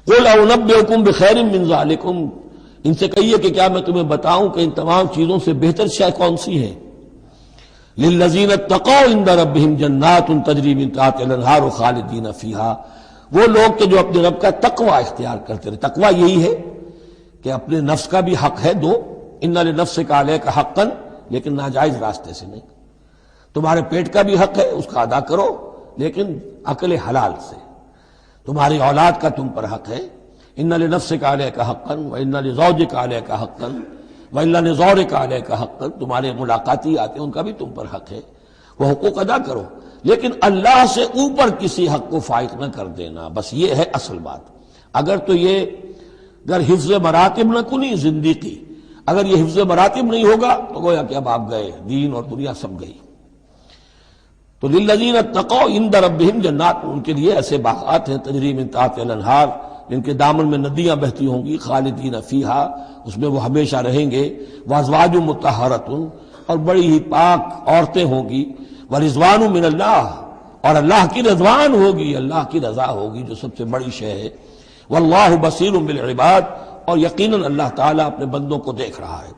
قل اونبئکم بخیر من ذالکم، ان سے کہیے کہ کیا میں تمہیں بتاؤں کہ ان تمام چیزوں سے بہتر شے کون سی ہے؟ للذین اتقوا عند ربہم جنات تجری من تحتہا الانہار خالدین فیہا، وہ لوگ کہ جو اپنے رب کا تقوی اختیار کرتے رہے۔ تقوی یہی ہے کہ اپنے نفس کا بھی حق ہے دو، ان لنفسک علیک حقا، لیکن ناجائز راستے سے نہیں۔ تمہارے پیٹ کا بھی حق ہے، اس کا ادا کرو، لیکن عقل حلال سے۔ تمہاری اولاد کا تم پر حق ہے، ان لنفسک علیک حقا وان لزوجک علیک حقا وان لزورک علیک حقا، تمہارے ملاقاتی آتے ہیں ان کا بھی تم پر حق ہے، وہ حقوق ادا کرو، لیکن اللہ سے اوپر کسی حق کو فائق نہ کر دینا، بس یہ ہے اصل بات۔ اگر تو یہ اگر حفظ مراتب نہ کنی زندگی، اگر یہ حفظ مراتب نہیں ہوگا تو گویا کہ اب آپ گئے، دین اور دنیا سب گئی۔ تو للذین اتقوا عند ربہم جنات، ان کے لیے ایسے باغات ہیں تجری من تحتہا الانہار، جن کے دامن میں ندیاں بہتی ہوں گی، خالدین فیہا، اس میں وہ ہمیشہ رہیں گے، وازواج مطہرۃ، اور بڑی ہی پاک عورتیں ہوں گی، ورضوان من اللہ، اور اللہ کی رضوان ہوگی، اللہ کی رضا ہوگی جو سب سے بڑی شے ہے، واللہ بصیر بالعباد، اور یقیناً اللہ تعالیٰ اپنے بندوں کو دیکھ رہا ہے۔